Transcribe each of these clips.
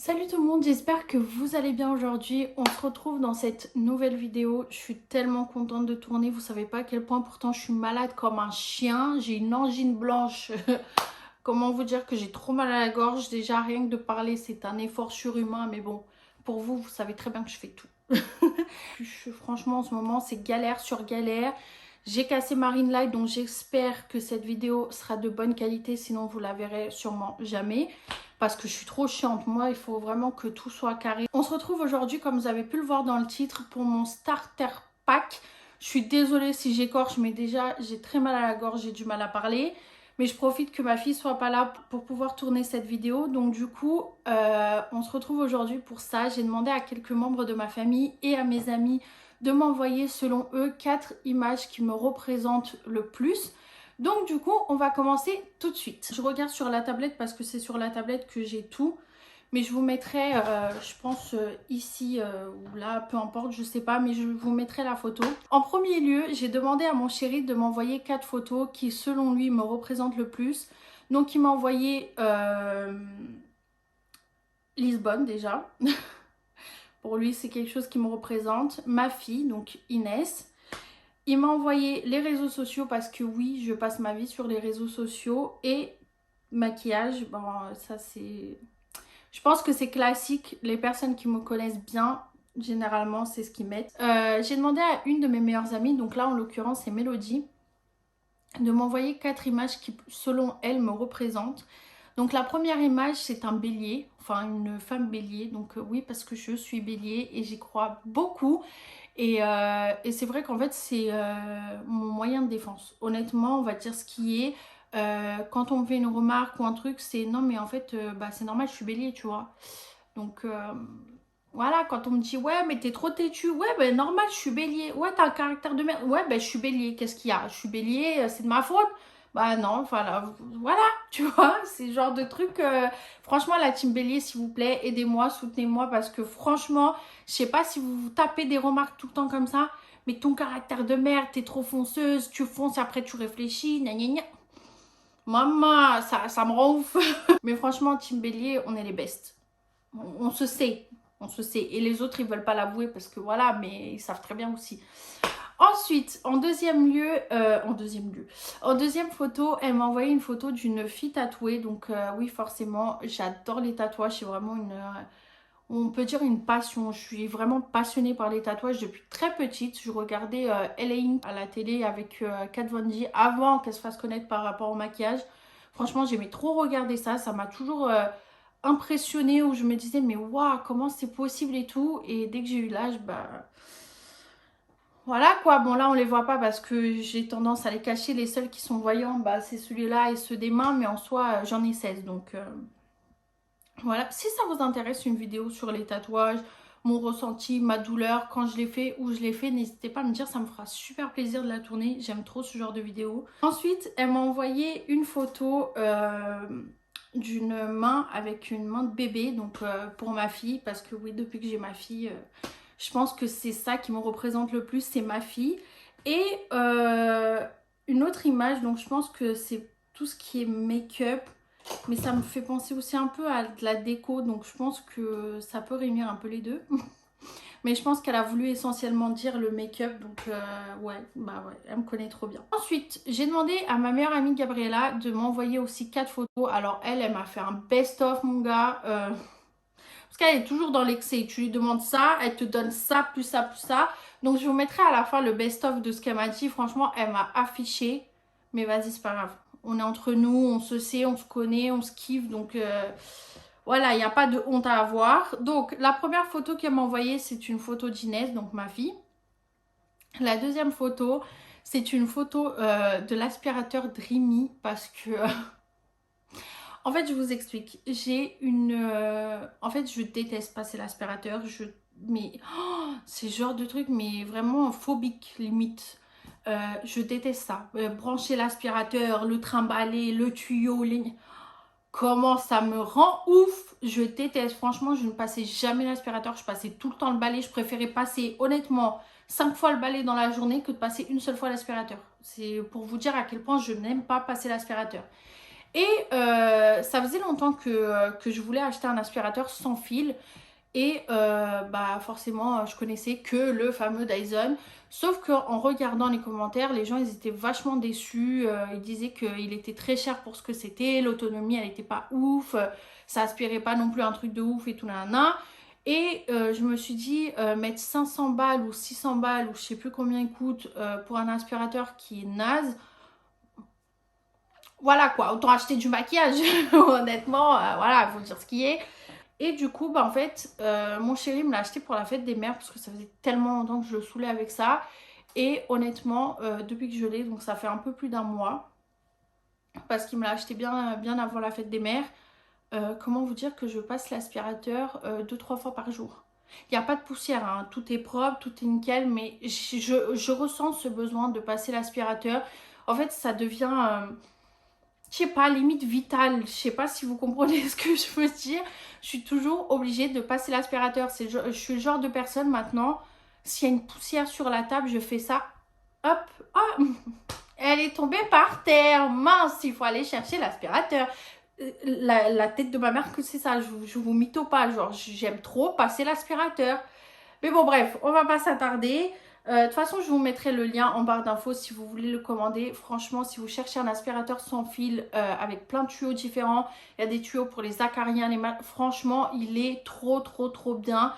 Salut tout le monde, j'espère que vous allez bien aujourd'hui. On se retrouve dans cette nouvelle vidéo. Je suis tellement contente de tourner, vous savez pas à quel point pourtant je suis malade comme un chien. J'ai une angine blanche. Comment vous dire que j'ai trop mal à la gorge. Déjà rien que de parler c'est un effort surhumain, mais bon, pour vous, vous savez très bien que je fais tout. Franchement en ce moment c'est galère sur galère. J'ai cassé ma ring light donc j'espère que cette vidéo sera de bonne qualité, sinon vous la verrez sûrement jamais. Parce que je suis trop chiante, moi il faut vraiment que tout soit carré. On se retrouve aujourd'hui comme vous avez pu le voir dans le titre pour mon starter pack. Je suis désolée si j'écorche mais déjà j'ai très mal à la gorge, j'ai du mal à parler. Mais je profite que ma fille soit pas là pour pouvoir tourner cette vidéo. Donc du coup, on se retrouve aujourd'hui pour ça. J'ai demandé à quelques membres de ma famille et à mes amis de m'envoyer selon eux 4 images qui me représentent le plus. Donc du coup, on va commencer tout de suite. Je regarde sur la tablette parce que c'est sur la tablette que j'ai tout. Mais je vous mettrai, je pense, ici ou là, peu importe, je sais pas, mais je vous mettrai la photo. En premier lieu, j'ai demandé à mon chéri de m'envoyer 4 photos qui, selon lui, me représentent le plus. Donc, il m'a envoyé Lisbonne, déjà. Pour lui, c'est quelque chose qui me représente. Ma fille, donc Inès. Il m'a envoyé les réseaux sociaux parce que oui, je passe ma vie sur les réseaux sociaux. Et maquillage, bon, ça c'est... Je pense que c'est classique. Les personnes qui me connaissent bien, généralement, c'est ce qu'ils mettent. J'ai demandé à une de mes meilleures amies, donc là en l'occurrence c'est Mélodie, de m'envoyer 4 images qui, selon elle, me représentent. Donc la première image, c'est un bélier, enfin une femme bélier. Donc oui, parce que je suis bélier et j'y crois beaucoup. Et c'est vrai qu'en fait, c'est mon moyen de défense. Honnêtement, on va dire ce qui est. Quand on me fait une remarque ou un truc, c'est non, mais en fait, bah, c'est normal, je suis bélier, tu vois. Donc voilà, quand on me dit ouais, mais t'es trop têtu, ouais, ben normal, je suis bélier. Ouais, t'as un caractère de merde. Ouais, ben je suis bélier. Qu'est-ce qu'il y a? Je suis bélier, c'est de ma faute. Bah non, voilà, tu vois, c'est le genre de truc. Franchement, la team bélier, s'il vous plaît, aidez-moi, soutenez-moi parce que franchement, je sais pas si vous vous tapez des remarques tout le temps comme ça, mais ton caractère de merde, t'es trop fonceuse, tu fonces, après tu réfléchis, gna gna gna. Maman, ça me rend ouf. Mais franchement, team bélier, on est les bestes. On se sait, on se sait. Et les autres, ils veulent pas l'avouer parce que voilà, mais ils savent très bien aussi. Ensuite, en deuxième photo, elle m'a envoyé une photo d'une fille tatouée. Donc oui, forcément, j'adore les tatouages. C'est vraiment on peut dire une passion. Je suis vraiment passionnée par les tatouages depuis très petite. Je regardais Elaine à la télé avec Kat Von D avant qu'elle se fasse connaître par rapport au maquillage. Franchement, j'aimais trop regarder ça. Ça m'a toujours impressionnée où je me disais mais waouh, comment c'est possible et tout. Et dès que j'ai eu l'âge, bah voilà quoi. Bon là on les voit pas parce que j'ai tendance à les cacher. Les seuls qui sont voyants, bah c'est celui-là et ceux des mains. Mais en soi, j'en ai 16 donc... Voilà, si ça vous intéresse une vidéo sur les tatouages, mon ressenti, ma douleur, quand je l'ai fait, où je l'ai fait, n'hésitez pas à me dire, ça me fera super plaisir de la tourner. J'aime trop ce genre de vidéo. Ensuite, elle m'a envoyé une photo d'une main avec une main de bébé, donc pour ma fille, parce que oui, depuis que j'ai ma fille, je pense que c'est ça qui me représente le plus, c'est ma fille. Et une autre image, donc je pense que c'est tout ce qui est make-up. Mais ça me fait penser aussi un peu à de la déco, donc je pense que ça peut réunir un peu les deux. Mais je pense qu'elle a voulu essentiellement dire le make-up, donc ouais, bah ouais, elle me connaît trop bien. Ensuite, j'ai demandé à ma meilleure amie Gabriella de m'envoyer aussi 4 photos. Alors elle m'a fait un best-of, mon gars. Parce qu'elle est toujours dans l'excès. Tu lui demandes ça, elle te donne ça, plus ça, plus ça. Donc je vous mettrai à la fin le best-of de ce qu'elle m'a dit. Franchement, elle m'a affiché. Mais vas-y, c'est pas grave. On est entre nous, on se sait, on se connaît, on se kiffe. Donc voilà, il n'y a pas de honte à avoir. Donc la première photo qu'elle m'a envoyée, c'est une photo d'Inès, donc ma fille. La deuxième photo, c'est une photo de l'aspirateur Dreamy parce que... En fait, je vous explique. J'ai une... En fait, je déteste passer l'aspirateur. Mais... oh, c'est ce genre de truc, mais vraiment phobique, limite. Je déteste ça. Brancher l'aspirateur, le trimballer, le tuyau, comment ça me rend ouf. Je déteste. Franchement, je ne passais jamais l'aspirateur. Je passais tout le temps le balai. Je préférais passer, honnêtement, 5 fois le balai dans la journée que de passer une seule fois l'aspirateur. C'est pour vous dire à quel point je n'aime pas passer l'aspirateur. Et ça faisait longtemps que je voulais acheter un aspirateur sans fil. Et bah forcément, je connaissais que le fameux Dyson. Sauf qu'en regardant les commentaires, les gens ils étaient vachement déçus. Ils disaient qu'il était très cher pour ce que c'était. L'autonomie elle était pas ouf. Ça aspirait pas non plus un truc de ouf et tout nanana. Et je me suis dit, mettre 500 balles ou 600 balles ou je sais plus combien il coûte pour un aspirateur qui est naze. Voilà quoi, autant acheter du maquillage. Honnêtement, voilà, il faut dire ce qui est. Et du coup, bah en fait, mon chéri me l'a acheté pour la fête des mères parce que ça faisait tellement longtemps que je le saoulais avec ça. Et honnêtement, depuis que je l'ai, donc ça fait un peu plus d'un mois, parce qu'il me l'a acheté bien avant la fête des mères. Comment vous dire que je passe l'aspirateur 2-3 fois par jour. Il n'y a pas de poussière, hein. Tout est propre, tout est nickel, mais je ressens ce besoin de passer l'aspirateur. En fait, ça devient je sais pas, limite vitale. Je sais pas si vous comprenez ce que je veux dire. Je suis toujours obligée de passer l'aspirateur. Je suis le genre de personne maintenant, s'il y a une poussière sur la table, je fais ça. Hop, ah, elle est tombée par terre. Mince, il faut aller chercher l'aspirateur. La tête de ma mère que c'est ça, je vous mytho pas. Genre, j'aime trop passer l'aspirateur. Mais bon, bref, on va pas s'attarder. De toute façon, je vous mettrai le lien en barre d'infos si vous voulez le commander. Franchement, si vous cherchez un aspirateur sans fil avec plein de tuyaux différents, il y a des tuyaux pour les acariens, les mâles. Franchement, il est trop bien.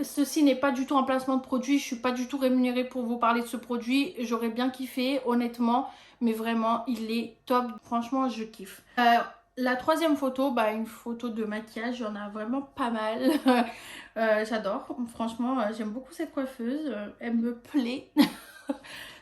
Ceci n'est pas du tout un placement de produit. Je ne suis pas du tout rémunérée pour vous parler de ce produit. J'aurais bien kiffé, honnêtement. Mais vraiment, il est top. Franchement, je kiffe. La troisième photo, bah, une photo de maquillage. J'en ai vraiment pas mal. J'adore. Franchement, j'aime beaucoup cette coiffeuse. Elle me plaît.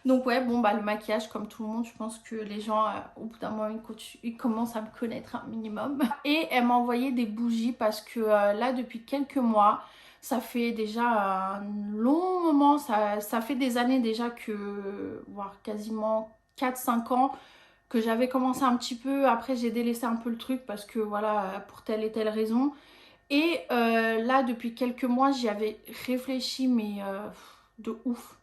Donc ouais, bon, bah le maquillage, comme tout le monde, je pense que les gens, au bout d'un moment, ils commencent à me connaître un minimum. Et elle m'a envoyé des bougies parce que là, depuis quelques mois, ça fait déjà un long moment, ça fait des années déjà que, voire quasiment 4-5 ans, que j'avais commencé un petit peu. Après, j'ai délaissé un peu le truc parce que voilà, pour telle et telle raison. Et là, depuis quelques mois, j'y avais réfléchi, mais de ouf.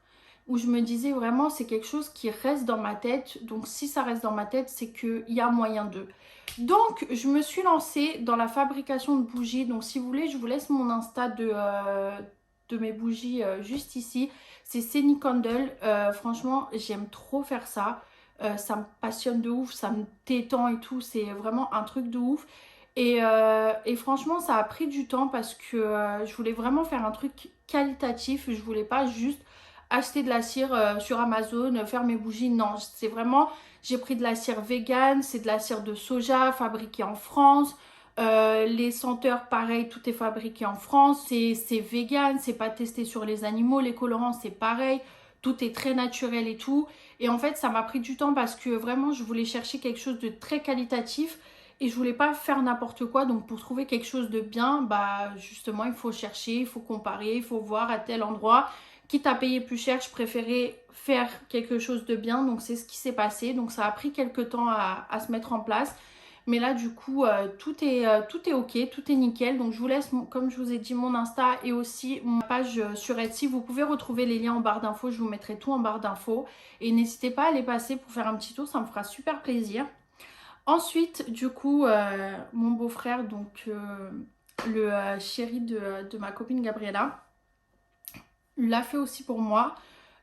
Où je me disais vraiment, c'est quelque chose qui reste dans ma tête. Donc, si ça reste dans ma tête, c'est qu'il y a moyen de. Donc, je me suis lancée dans la fabrication de bougies. Donc, si vous voulez, je vous laisse mon Insta de mes bougies juste ici. C'est Ceni Candle. Franchement, j'aime trop faire ça. Ça me passionne de ouf, ça me détend et tout. C'est vraiment un truc de ouf. Et franchement, ça a pris du temps parce que je voulais vraiment faire un truc qualitatif. Je voulais pas juste acheter de la cire sur Amazon, faire mes bougies. Non, c'est vraiment, j'ai pris de la cire vegan, c'est de la cire de soja fabriquée en France. Les senteurs, pareil, tout est fabriqué en France. C'est vegan, c'est pas testé sur les animaux. Les colorants, c'est pareil. Tout est très naturel et tout. Et en fait, ça m'a pris du temps parce que vraiment, je voulais chercher quelque chose de très qualitatif. Et je voulais pas faire n'importe quoi. Donc pour trouver quelque chose de bien, bah justement, il faut chercher, il faut comparer, il faut voir à tel endroit. Quitte à payer plus cher, je préférais faire quelque chose de bien. Donc c'est ce qui s'est passé. Donc ça a pris quelques temps à se mettre en place. Mais là, du coup, tout est ok, tout est nickel. Donc, je vous laisse, comme je vous ai dit, mon Insta et aussi ma page sur Etsy. Vous pouvez retrouver les liens en barre d'infos. Je vous mettrai tout en barre d'infos. Et n'hésitez pas à les passer pour faire un petit tour. Ça me fera super plaisir. Ensuite, du coup, mon beau-frère, donc le chéri de ma copine Gabriella, l'a fait aussi pour moi.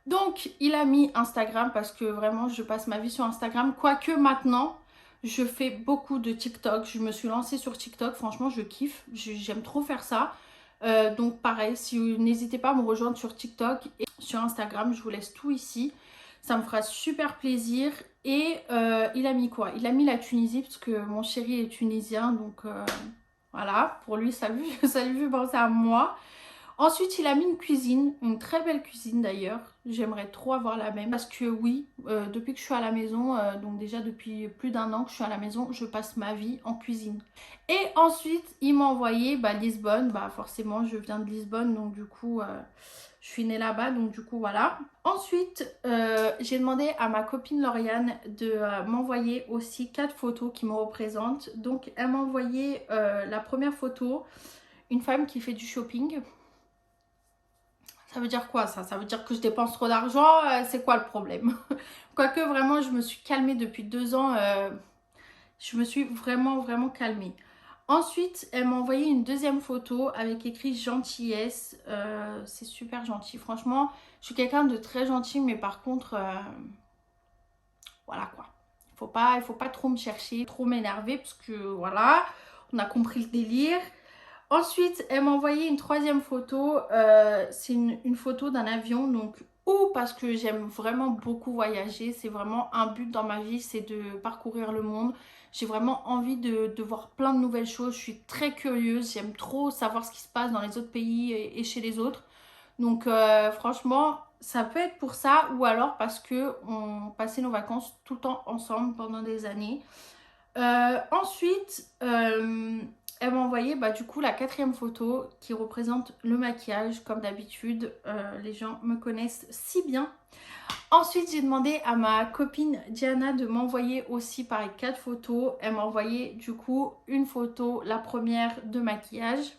Donc, il a mis Instagram parce que vraiment, je passe ma vie sur Instagram. Quoique maintenant, je fais beaucoup de TikTok. Je me suis lancée sur TikTok. Franchement, je kiffe. J'aime trop faire ça. Donc, pareil, si n'hésitez pas à me rejoindre sur TikTok et sur Instagram. Je vous laisse tout ici. Ça me fera super plaisir. Et il a mis quoi? Il a mis la Tunisie parce que mon chéri est tunisien. Donc voilà, pour lui, ça lui fait penser à moi. Ensuite, il a mis une cuisine, une très belle cuisine d'ailleurs. J'aimerais trop avoir la même. Parce que oui, depuis que je suis à la maison, donc déjà depuis plus d'un an que je suis à la maison, je passe ma vie en cuisine. Et ensuite, il m'a envoyé Lisbonne. Bah forcément, je viens de Lisbonne, donc du coup... je suis née là-bas, donc du coup voilà. Ensuite, j'ai demandé à ma copine Lauriane de m'envoyer aussi 4 photos qui me représentent. Donc elle m'a envoyé la première photo, une femme qui fait du shopping. Ça veut dire quoi ça? Ça veut dire que je dépense trop d'argent? C'est quoi le problème? Quoique vraiment je me suis calmée depuis 2 ans. Je me suis vraiment calmée. Ensuite, elle m'a envoyé une deuxième photo avec écrit gentillesse. C'est super gentil. Franchement, je suis quelqu'un de très gentil, mais par contre, voilà quoi. Il faut pas trop me chercher, trop m'énerver, parce que voilà, on a compris le délire. Ensuite, elle m'a envoyé une troisième photo. C'est une photo d'un avion. Donc, ou parce que j'aime vraiment beaucoup voyager. C'est vraiment un but dans ma vie, c'est de parcourir le monde. J'ai vraiment envie de voir plein de nouvelles choses. Je suis très curieuse. J'aime trop savoir ce qui se passe dans les autres pays et chez les autres. Donc, franchement, ça peut être pour ça. Ou alors parce que on passait nos vacances tout le temps ensemble pendant des années. Ensuite, elle m'a envoyé du coup la quatrième photo qui représente le maquillage. Comme d'habitude, les gens me connaissent si bien. Ensuite, j'ai demandé à ma copine Diana de m'envoyer aussi pareil 4 photos. Elle m'a envoyé du coup une photo, la première de maquillage.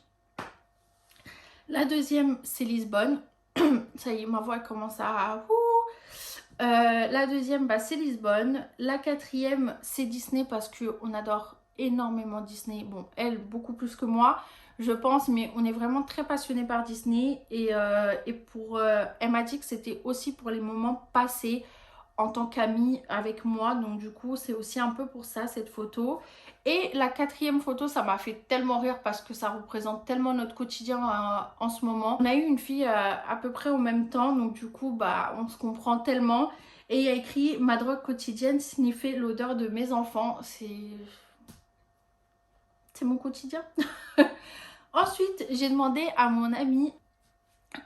La deuxième, c'est Lisbonne. Ça y est, ma voix commence à... la deuxième, c'est Lisbonne. La quatrième, c'est Disney parce qu'on adore énormément Disney. Bon, elle, beaucoup plus que moi, je pense, mais on est vraiment très passionnés par Disney. Elle m'a dit que c'était aussi pour les moments passés en tant qu'amie avec moi. Donc du coup, c'est aussi un peu pour ça, cette photo. Et la quatrième photo, ça m'a fait tellement rire parce que ça représente tellement notre quotidien en ce moment. On a eu une fille à peu près au même temps, donc du coup, on se comprend tellement. Et il y a écrit « Ma drogue quotidienne, sniffer l'odeur de mes enfants ». C'est mon quotidien. Ensuite, j'ai demandé à mon amie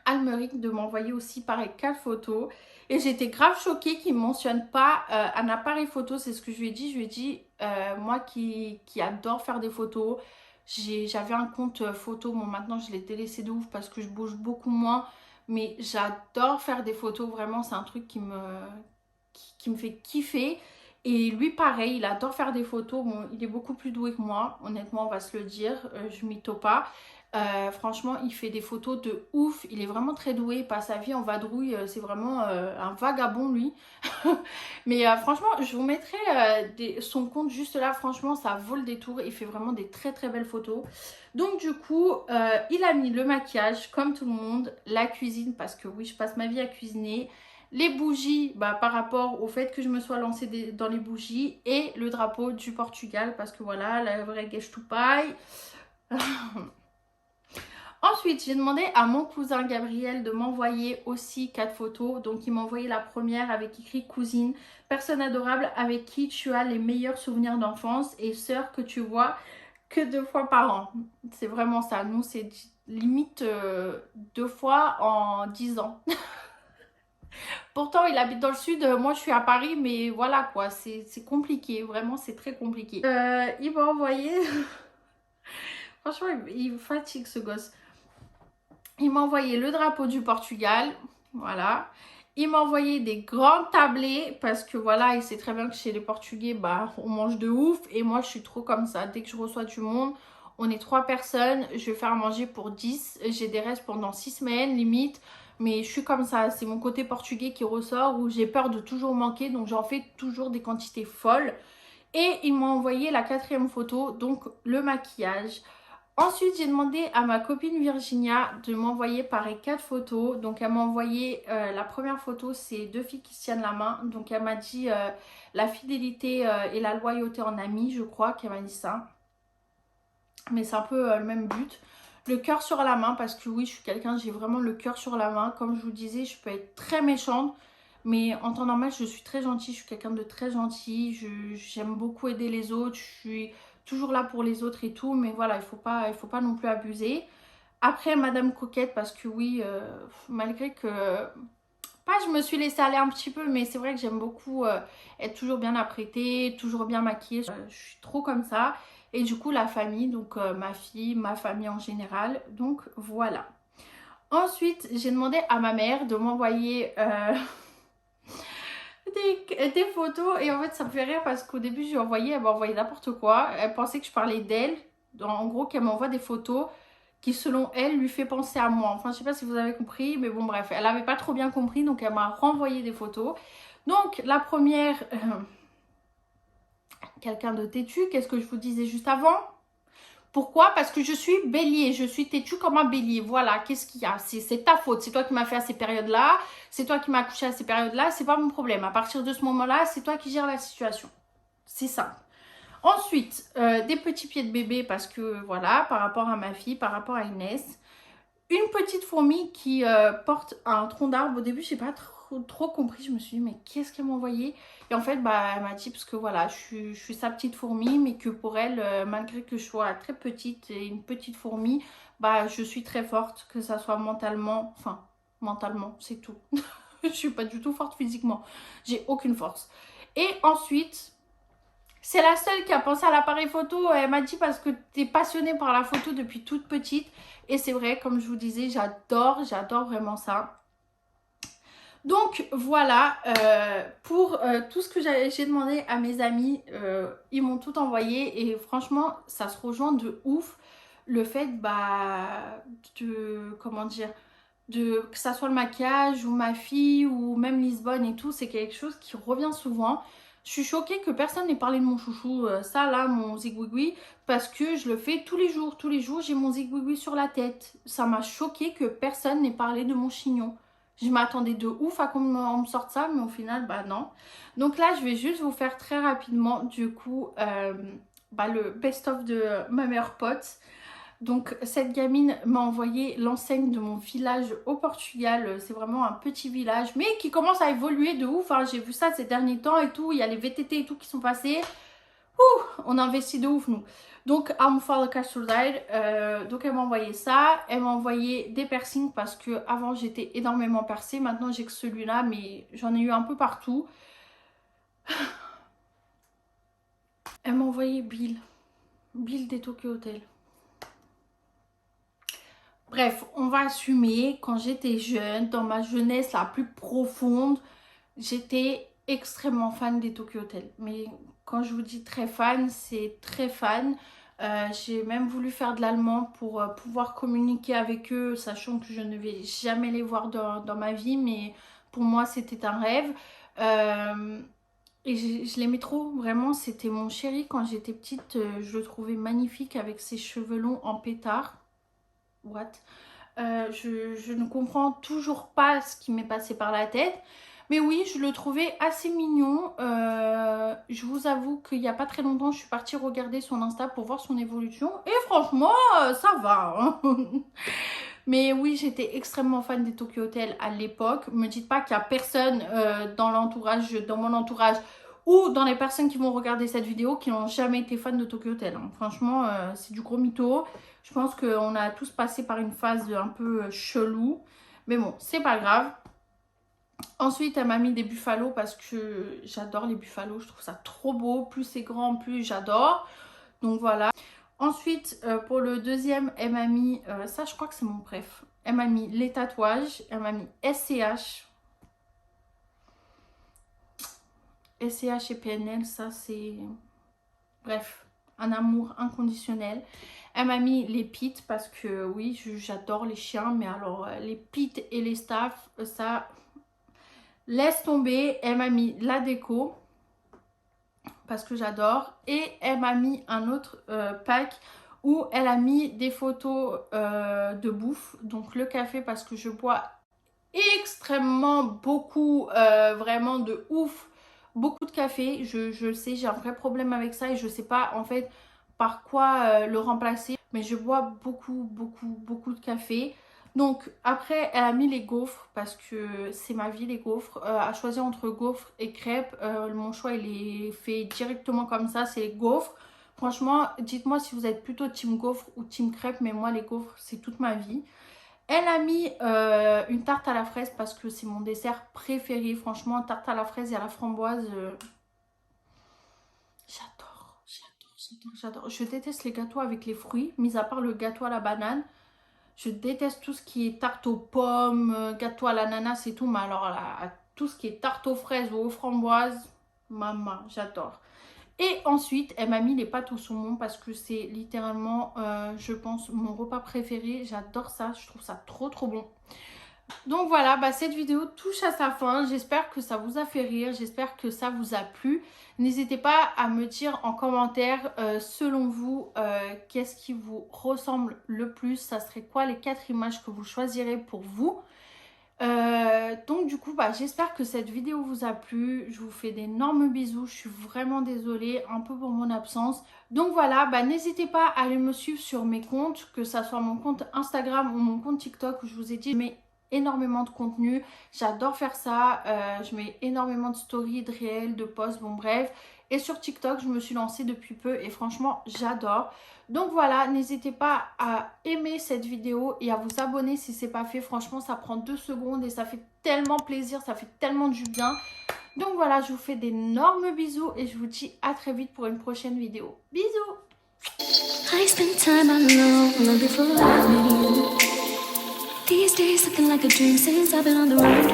Almeric de m'envoyer aussi pareil 4 photos. Et j'étais grave choquée qu'il ne mentionne pas un appareil photo. C'est ce que je lui ai dit. Je lui ai dit, moi qui adore faire des photos, j'avais un compte photo. Bon, maintenant je l'ai délaissé de ouf parce que je bouge beaucoup moins. Mais j'adore faire des photos. Vraiment, c'est un truc qui me fait kiffer. Et lui, pareil, il adore faire des photos. Bon, il est beaucoup plus doué que moi. Honnêtement, on va se le dire. Je mytho pas. Franchement, il fait des photos de ouf. Il est vraiment très doué. Il passe sa vie en vadrouille. C'est vraiment un vagabond, lui. Mais franchement, je vous mettrai son compte juste là. Franchement, ça vaut le détour. Il fait vraiment des très belles photos. Donc du coup, il a mis le maquillage, comme tout le monde. La cuisine, parce que oui, je passe ma vie à cuisiner. Les bougies, par rapport au fait que je me sois lancée dans les bougies. Et le drapeau du Portugal, parce que voilà, la vraie guèche tout paille. Ensuite, j'ai demandé à mon cousin Gabriel de m'envoyer aussi 4 photos. Donc, il m'a envoyé la première avec écrit « Cousine, personne adorable avec qui tu as les meilleurs souvenirs d'enfance et sœur que tu vois que 2 fois par an. » C'est vraiment ça. Nous, c'est limite 2 fois en 10 ans. Pourtant, il habite dans le sud. Moi, je suis à Paris. Mais voilà quoi, c'est compliqué. Vraiment, c'est très compliqué. Il m'a envoyé... Franchement, il fatigue ce gosse. Il m'a envoyé le drapeau du Portugal, voilà. Il m'a envoyé des grands tablés parce que voilà, il sait très bien que chez les Portugais, on mange de ouf. Et moi, je suis trop comme ça. Dès que je reçois du monde, on est 3 personnes. Je vais faire manger pour 10. J'ai des restes pendant 6 semaines, limite. Mais je suis comme ça. C'est mon côté portugais qui ressort où j'ai peur de toujours manquer. Donc, j'en fais toujours des quantités folles. Et il m'a envoyé la 4e photo, donc le maquillage. Ensuite, j'ai demandé à ma copine Virginia de m'envoyer pareil 4 photos. Donc, elle m'a envoyé la première photo, c'est 2 filles qui se tiennent la main. Donc, elle m'a dit la fidélité et la loyauté en amie, je crois qu'elle m'a dit ça. Mais c'est un peu le même but. Le cœur sur la main, parce que oui, je suis quelqu'un, j'ai vraiment le cœur sur la main. Comme je vous disais, je peux être très méchante. Mais en temps normal, je suis très gentille. Je suis quelqu'un de très gentil. J'aime beaucoup aider les autres. Je suis toujours là pour les autres et tout. Mais voilà, il faut pas non plus abuser. Après, Madame Coquette, parce que oui, malgré que... je me suis laissée aller un petit peu. Mais c'est vrai que j'aime beaucoup être toujours bien apprêtée, toujours bien maquillée. Je suis trop comme ça. Et du coup, la famille, donc ma fille, ma famille en général. Donc voilà. Ensuite, j'ai demandé à ma mère de m'envoyer... des photos et en fait ça me fait rire parce qu'au début je lui ai envoyé, elle m'a envoyé n'importe quoi, elle pensait que je parlais d'elle, en gros qu'elle m'envoie des photos qui selon elle lui fait penser à moi, enfin je sais pas si vous avez compris mais bon bref, elle avait pas trop bien compris donc elle m'a renvoyé des photos. Donc la première quelqu'un de têtu. Qu'est-ce que je vous disais juste avant? Pourquoi? Parce que je suis bélier, je suis têtue comme un bélier. Voilà, qu'est-ce qu'il y a? C'est ta faute, c'est toi qui m'as fait à ces périodes-là, c'est toi qui m'as accouché à ces périodes-là, c'est pas mon problème. À partir de ce moment-là, c'est toi qui gères la situation. C'est ça. Ensuite, des petits pieds de bébé parce que voilà, par rapport à ma fille, par rapport à Inès. Une petite fourmi qui porte un tronc d'arbre. Au début, j'ai pas trop compris. Je me suis dit, mais qu'est-ce qu'elle m'a envoyé? Et en fait, bah, elle m'a dit, parce que voilà, je suis sa petite fourmi, mais que pour elle, malgré que je sois très petite et une petite fourmi, bah, je suis très forte, que ça soit mentalement, enfin, mentalement, c'est tout. Je suis pas du tout forte physiquement. J'ai aucune force. Et ensuite, c'est la seule qui a pensé à l'appareil photo. Elle m'a dit parce que tu es passionnée par la photo depuis toute petite. Et c'est vrai, comme je vous disais, j'adore vraiment ça. Donc voilà, pour tout ce que j'ai demandé à mes amis, ils m'ont tout envoyé. Et franchement, ça se rejoint de ouf. Le fait, bah, de, comment dire, que ça soit le maquillage ou ma fille ou même Lisbonne et tout, c'est quelque chose qui revient souvent. Je suis choquée que personne n'ait parlé de mon chouchou, ça là, mon zigouigoui, parce que je le fais tous les jours. Tous les jours, j'ai mon zigouigoui sur la tête. Ça m'a choquée que personne n'ait parlé de mon chignon. Je m'attendais de ouf à qu'on me sorte ça, mais au final, bah non. Donc là, je vais juste vous faire très rapidement, du coup, bah, le best-of de ma meilleure pote. Donc cette gamine m'a envoyé l'enseigne de mon village au Portugal. C'est vraiment un petit village, mais qui commence à évoluer de ouf, hein. J'ai vu ça ces derniers temps et tout. Il y a les VTT et tout qui sont passés. Ouh, on investit de ouf nous. Donc Almofada Castleside, donc elle m'a envoyé ça. Elle m'a envoyé des piercings parce que avant j'étais énormément percée. Maintenant j'ai que celui-là, mais j'en ai eu un peu partout. Elle m'a envoyé Bill des Tokyo Hotel. Bref, on va assumer, quand j'étais jeune, dans ma jeunesse la plus profonde, j'étais extrêmement fan des Tokyo Hotel. Mais quand je vous dis très fan, c'est très fan. J'ai même voulu faire de l'allemand pour pouvoir communiquer avec eux, sachant que je ne vais jamais les voir dans ma vie, mais pour moi c'était un rêve. Et je l'aimais trop, vraiment, c'était mon chéri quand j'étais petite, je le trouvais magnifique avec ses cheveux longs en pétard. What? Je ne comprends toujours pas ce qui m'est passé par la tête. Mais oui, je le trouvais assez mignon. Je vous avoue qu'il n'y a pas très longtemps, je suis partie regarder son Insta pour voir son évolution. Et franchement, ça va, hein. Mais oui, j'étais extrêmement fan des Tokyo Hotel à l'époque. Me dites pas qu'il n'y a personne dans l'entourage, dans mon entourage, ou dans les personnes qui vont regarder cette vidéo qui n'ont jamais été fans de Tokyo Hotel, hein. Franchement, c'est du gros mytho. Je pense qu'on a tous passé par une phase un peu chelou. Mais bon, c'est pas grave. Ensuite, elle m'a mis des buffalos parce que j'adore les buffalos. Je trouve ça trop beau. Plus c'est grand, plus j'adore. Donc voilà. Ensuite, pour le deuxième, elle m'a mis... ça, je crois que c'est mon préf. Elle m'a mis les tatouages. Elle m'a mis SCH. SCH et PNL, ça c'est... Bref, un amour inconditionnel. Elle m'a mis les pits parce que oui, j'adore les chiens. Mais alors, les pits et les staffs, ça... Laisse tomber. Elle m'a mis la déco parce que j'adore. Et elle m'a mis un autre pack où elle a mis des photos de bouffe. Donc le café parce que je bois extrêmement beaucoup, vraiment de ouf, beaucoup de café. Je le sais, j'ai un vrai problème avec ça et je sais pas en fait par quoi le remplacer. Mais je bois beaucoup de café. Donc après elle a mis les gaufres parce que c'est ma vie les gaufres. À choisir entre gaufres et crêpes, mon choix il est fait directement comme ça, c'est les gaufres. Franchement, dites-moi si vous êtes plutôt team gaufres ou team crêpes, mais moi les gaufres c'est toute ma vie. Elle a mis une tarte à la fraise parce que c'est mon dessert préféré. Franchement, tarte à la fraise et à la framboise, j'adore. Je déteste les gâteaux avec les fruits, mis à part le gâteau à la banane. Je déteste tout ce qui est tarte aux pommes, gâteau à l'ananas et tout. Mais alors là, tout ce qui est tarte aux fraises ou aux framboises, maman, j'adore. Et ensuite, elle m'a mis les pâtes au saumon parce que c'est littéralement, je pense, mon repas préféré. J'adore ça, je trouve ça trop bon. Donc voilà, cette vidéo touche à sa fin. J'espère que ça vous a fait rire, j'espère que ça vous a plu. N'hésitez pas à me dire en commentaire, selon vous, qu'est-ce qui vous ressemble le plus. Ça serait quoi les 4 images que vous choisirez pour vous. Donc du coup, j'espère que cette vidéo vous a plu. Je vous fais d'énormes bisous. Je suis vraiment désolée un peu pour mon absence. Donc voilà, n'hésitez pas à aller me suivre sur mes comptes, que ça soit mon compte Instagram ou mon compte TikTok où je vous ai dit, mais énormément de contenu, j'adore faire ça, je mets énormément de stories, de réels, de posts, bon bref. Et sur TikTok, je me suis lancée depuis peu et franchement, j'adore. Donc voilà, n'hésitez pas à aimer cette vidéo et à vous abonner si ce n'est pas fait. Franchement, ça prend 2 secondes et ça fait tellement plaisir, ça fait tellement du bien. Donc voilà, je vous fais d'énormes bisous et je vous dis à très vite pour une prochaine vidéo. Bisous! I spent time alone long before I met you. These days looking like a dream since I've been on the road.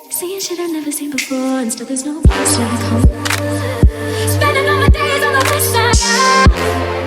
Seeing shit I've never seen before and still there's no place like home. Spending all my days on the west side.